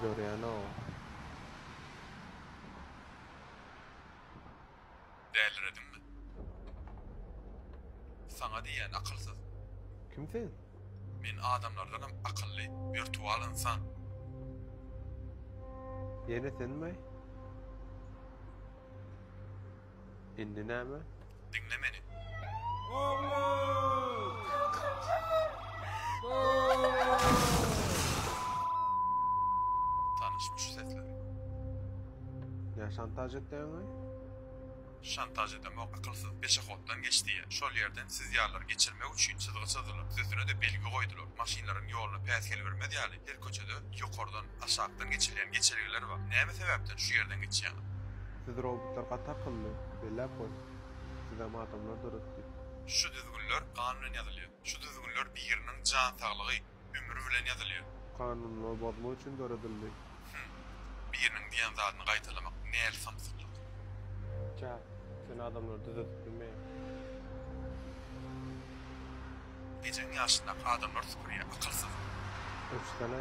Görýän-o. Däliredimmi? Sana diýen akylsyz. Kim sen? Men adamlardanam akylly, virtual insan. Ýene senmi? Indi näme? Dinle meni. Tanışmış sesler. Ya şantaj etdiňi? Şantaj edemek akılsız beşahotdan geçdiye. Şol yerden siz ýarlar geçirmek üçin çyzgy çyzylar. Üstüne de belgi goýdular. Maşinlaryň ýoluna päsgel bermedi ýaly. Her köçede ýokardan aşagdan geçirilen geçirgiler bar. Näme sebäpden şu yerden geçýän? Siz robotlarga takyldy. Belä koy. Sizem adamlar durupdy. Şu düzgünler kanunen ýazylýar. Şu düzgünler biriniň jan saglygy, ömrü bilen ýazylýar. Kanunlar bozmak üçin göredildi. Biriniň diýen zadyny gaýtalamak näl samsyklyk. Ja, sen adamlar düzüp bilmeýär. Neçen ýaşyndaky adamlar süpürýär, akylsyz. Öçdene